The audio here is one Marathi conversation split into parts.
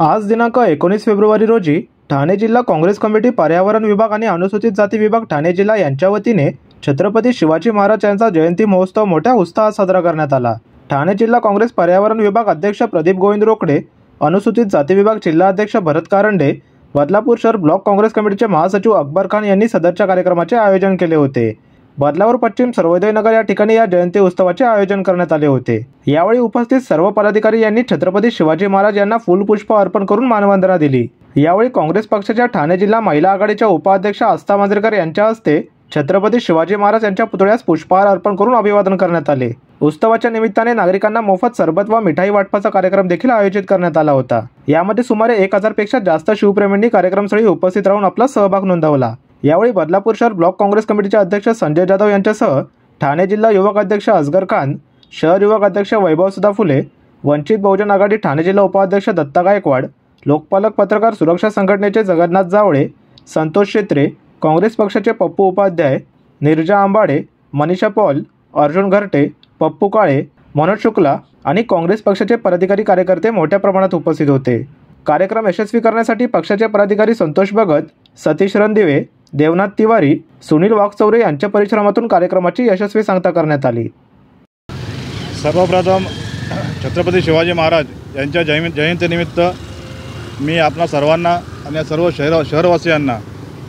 आज दिनांक 19 फेब्रुवारी रोजी ठाणे जिल्हा काँग्रेस कमिटी, पर्यावरण विभाग आणि अनुसूचित जाती विभाग ठाणे जिल्हा यांच्या वतीने छत्रपती शिवाजी महाराज यांचा जयंती महोत्सव मोठ्या उत्साहात साजरा करण्यात आला। ठाणे जिल्हा काँग्रेस पर्यावरण विभाग अध्यक्ष प्रदीप गोविंद रोकडे, अनुसूचित जाती विभाग जिल्हा अध्यक्ष भरत कारंडे, बदलापूर शहर ब्लॉक काँग्रेस कमिटीचे महासचिव अकबर खान यांनी सदरच्या कार्यक्रमाचे आयोजन केले होते। बदलापूर पश्चिम सर्वोदय नगर या ठिकाणी या जयंती उत्सवाचे आयोजन करण्यात आले होते। यावेळी उपस्थित सर्व पदाधिकारी यांनी छत्रपती शिवाजी महाराज यांना फुलपुष्प अर्पण करून मानवंदना दिली। यावेळी काँग्रेस पक्षाच्या ठाणे जिल्हा महिला आघाडीच्या उपाध्यक्ष आस्था मांजरेकर यांच्या हस्ते छत्रपती शिवाजी महाराज यांच्या पुतळ्यास पुष्पहार अर्पण करून अभिवादन करण्यात आले। उत्सवाच्या निमित्ताने नागरिकांना मोफत सरबत व मिठाई वाटपाचा कार्यक्रम देखील आयोजित करण्यात आला होता। यामध्ये सुमारे 1000 पेक्षा जास्त शिवप्रेमींनी कार्यक्रमस्थळी उपस्थित राहून आपला सहभाग नोंदवला। यावेळी बदलापूर शहर ब्लॉक काँग्रेस कमिटीचे अध्यक्ष संजय जाधव यांच्यासह ठाणे जिल्हा युवक अध्यक्ष असगर खान, शहर युवक अध्यक्ष वैभव सुधा फुले, वंचित बहुजन आघाडी ठाणे जिल्हा उपाध्यक्ष दत्ता गायकवाड, लोकपालक पत्रकार सुरक्षा संघटनेचे जगन्नाथ जावळे, संतोष शेत्रे, काँग्रेस पक्षाचे पप्पू उपाध्याय, निर्जा आंबाडे, मनीषा पॉल, अर्जुन घरटे, पप्पू काळे, मनोज शुक्ला आणि काँग्रेस पक्षाचे पदाधिकारी कार्यकर्ते मोठ्या प्रमाणात उपस्थित होते। कार्यक्रम यशस्वी करण्यासाठी पक्षाचे पदाधिकारी संतोष भगत, सतीश रणदिवे, देवनाथ तिवारी, सुनील वाघचौरे यांच्या परिश्रमातून कार्यक्रमाची यशस्वी सांगता करण्यात आली। सर्वप्रथम छत्रपती शिवाजी महाराज यांच्या जयंतीनिमित्त मी आपणा सर्वांना आणि सर्व शहरवासियांना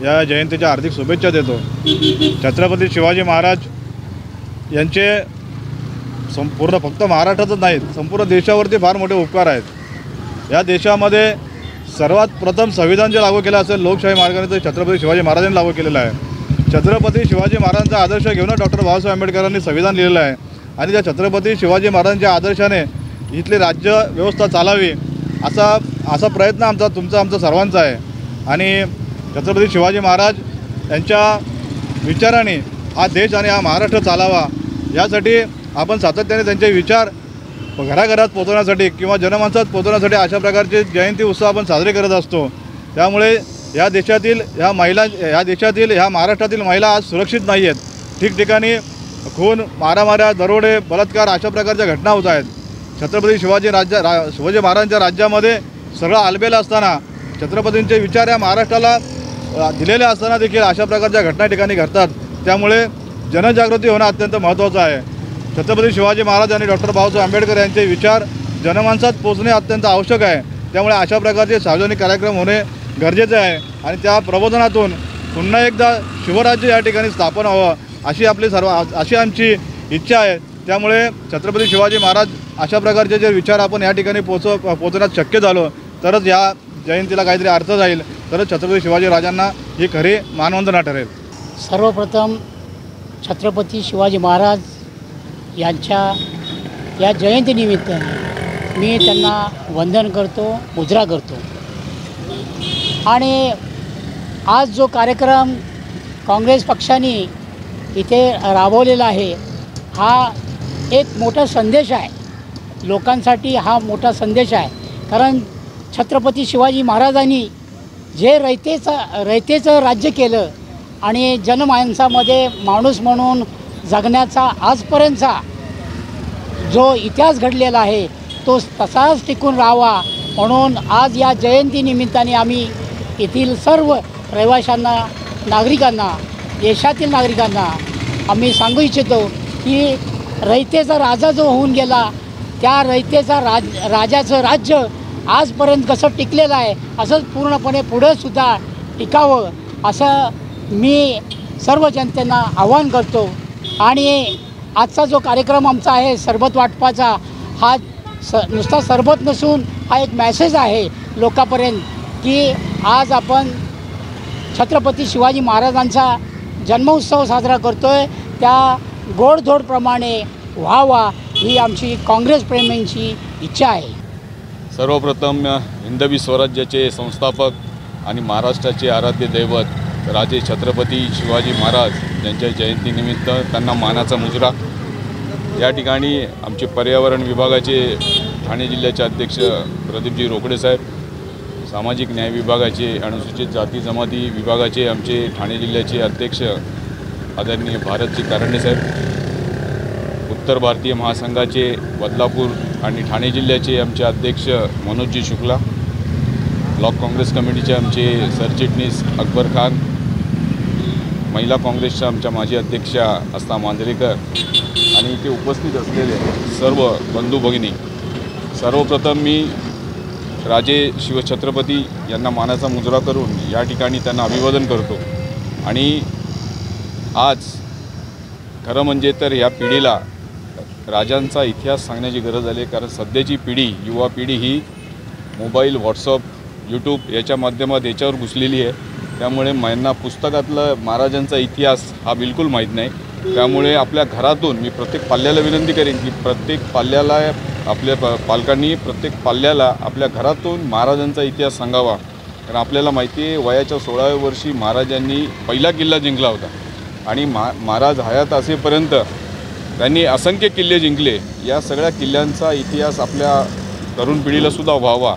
या जयंतीच्या हार्दिक शुभेच्छा देतो। छत्रपती शिवाजी महाराज यांचे संपूर्ण फक्त महाराष्ट्रातच नाहीत, संपूर्ण देशावरती फार मोठे उपकार आहेत। या देशामध्ये सर्वात प्रथम संविधान जे लागू केलं असेल लोकशाही मार्गाने, तर छत्रपती शिवाजी महाराजांनी लागू केलेलं आहे। छत्रपती शिवाजी महाराजांचा आदर्श घेऊनच डॉक्टर बाबासाहेब आंबेडकरांनी संविधान लिहिलेलं आहे आणि त्या छत्रपती शिवाजी महाराजांच्या आदर्शाने इथली राज्य व्यवस्था चालावी असा प्रयत्न आमचा सर्वांचा आहे। आणि छत्रपती शिवाजी महाराज यांच्या विचाराने हा देश आणि हा महाराष्ट्र चालावा, यासाठी आपण सातत्याने त्यांचे विचार घराघरात पोहोचवण्यासाठी किंवा जनमानसात पोहोचवण्यासाठी अशा प्रकारचे जयंती उत्सव आपण साजरे करत असतो। त्यामुळे या देशातील ह्या महाराष्ट्रातील महिला आज सुरक्षित नाही आहेत। ठिकठिकाणी खून, मारामाऱ्या, दरोडे, बलात्कार अशा प्रकारच्या घटना होत आहेत। छत्रपती शिवाजी महाराजांच्या राज्यामध्ये सगळं आलबेल असताना छत्रपतींचे विचार या महाराष्ट्राला दिलेले असताना देखील अशा प्रकारच्या घटना ठिकाणी घडतात। त्यामुळे जनजागृती होणं अत्यंत महत्त्वाचं आहे। छत्रपती शिवाजी महाराज आणि डॉक्टर बाबासाहेब आंबेडकर यांचे विचार जनमानसात पोहोचणे अत्यंत आवश्यक आहे। त्यामुळे अशा प्रकारचे सार्वजनिक कार्यक्रम होणे गरजेचे आहे आणि त्या प्रबोधनातून पुन्हा एकदा शिवराज्य या ठिकाणी स्थापन व्हावं अशी आमची इच्छा आहे। त्यामुळे छत्रपती शिवाजी महाराज अशा प्रकारचे जे विचार आपण या ठिकाणी पोहोचण्यास शक्य झालो तरच या जयंतीला काहीतरी अर्थ जाईल, तरच छत्रपती शिवाजी राजांना ही खरी मानवंदना ठरेल। सर्वप्रथम छत्रपती शिवाजी महाराज यांच्या या जयंतीनिमित्त मी त्यांना वंदन करतो, मुजरा करतो। आणि आज जो कार्यक्रम काँग्रेस पक्षाने इथे राबवलेला आहे हा एक मोठा संदेश आहे, लोकांसाठी हा मोठा संदेश आहे। कारण छत्रपती शिवाजी महाराजांनी जे रयतेचं राज्य केलं आणि जनमानसामध्ये माणूस म्हणून जगण्याचा आजपर्यंतचा जो इतिहास घडलेला आहे तो तसाच टिकून राहावा म्हणून आज या जयंतीनिमित्ताने आम्ही येथील सर्व रहिवाशांना, नागरिकांना, देशातील नागरिकांना आम्ही सांगू इच्छितो की रयतेचा राजा जो होऊन गेला त्या रयतेचा राजाचं राज्य आजपर्यंत कसं टिकलेलं आहे असंच पूर्णपणे पुढेसुद्धा टिकावं असं मी सर्व जनतेला आवाहन करतो। आणि आजचा जो कार्यक्रम आमचा आहे सरबत वाटपाचा, हा नुसता सरबत नसून हा एक मॅसेज आहे लोकांपर्यंत की आज आपण छत्रपती शिवाजी महाराजांचा जन्मोत्सव साजरा करतो आहे, त्या गोडधोडप्रमाणे व्हावा ही आमची काँग्रेस प्रेमींची इच्छा आहे। सर्वप्रथम हिंदवी स्वराज्याचे संस्थापक आणि महाराष्ट्राचे आराध्य दैवत राजे छत्रपती शिवाजी महाराज यांच्या जयंतीनिमित्त त्यांना मानाचा मुजरा। या ठिकाणी आमचे पर्यावरण विभागाचे ठाणे जिल्ह्याचे अध्यक्ष प्रदीपजी रोकडे साहेब, सामाजिक न्याय विभागाचे, अनुसूचित जाती जमाती विभागाचे आमचे ठाणे जिल्ह्याचे अध्यक्ष आदरणीय भारतजी कारंडे साहेब, उत्तर भारतीय महासंघाचे बदलापूर आणि ठाणे जिल्ह्याचे आमचे अध्यक्ष मनोजजी शुक्ला, ब्लॉक काँग्रेस कमिटीचे आमचे सरचिटणीस अकबर खान, महिला काँग्रेसच्या आमच्या माजी अध्यक्षा अस्ता मांजरेकर आणि इथे उपस्थित असलेले सर्व बंधू भगिनी, सर्वप्रथम मी राजे शिवछत्रपती यांना मानाचा मुजरा करून या ठिकाणी त्यांना अभिवादन करतो. आणि आज खरं म्हणजे तर या पिढीला राजांचा इतिहास सांगण्याची गरज आली, कारण सध्याची पिढी, युवा पिढी ही मोबाईल, व्हॉट्सअप, यूट्यूब याच्या माध्यमात याच्यावर घुसलेली आहे. त्यामुळे यांना पुस्तकातलं महाराजांचा इतिहास हा बिलकुल माहीत नाही. त्यामुळे आपल्या घरातून मी प्रत्येक पाल्याला विनंती करेन की प्रत्येक पाल्याला आपल्या पालकांनी प्रत्येक पाल्याला आपल्या घरातून महाराजांचा इतिहास सांगावा. कारण आपल्याला माहिती आहे वयाच्या 16व्या वर्षी महाराजांनी पहिला किल्ला जिंकला होता आणि महाराज हयात असेपर्यंत त्यांनी असंख्य किल्ले जिंकले. या सगळ्या किल्ल्यांचा इतिहास आपल्या तरुण पिढीलासुद्धा व्हावा.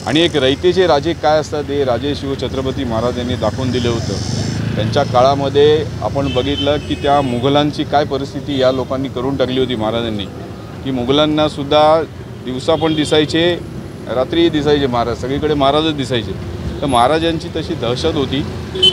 आणि एक रयतेचे राजे काय असतात हे राजे शिवछत्रपती महाराज यांनी दाखवून दिलं होतं. त्यांच्या काळामध्ये आपण बघितलं की त्या मुघलांची काय परिस्थिती या लोकांनी करून टाकली होती महाराजांनी, की मुघलांनासुद्धा दिवसा पण दिसायचे, रात्रीही दिसायचे महाराज, सगळीकडे महाराजच दिसायचे. तर महाराजांची तशी दहशत होती.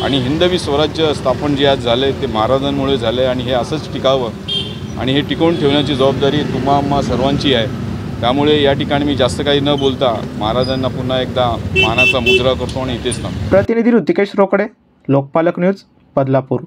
आणि हिंदवी स्वराज्य स्थापन जे आज झालं आहे ते महाराजांमुळे झालं आहे आणि हे असंच टिकावं आणि हे टिकवून ठेवण्याची जबाबदारी तुम्हा सर्वांची आहे. त्यामुळे या ठिकाणी मी जास्त काही न बोलता महाराजांना पुन्हा एकदा मानाचा मुजरा करतो आणि इथेच थांबतो. प्रतिनिधी ऋतिकेश रोकडे, लोकपालक न्यूज, बदलापूर.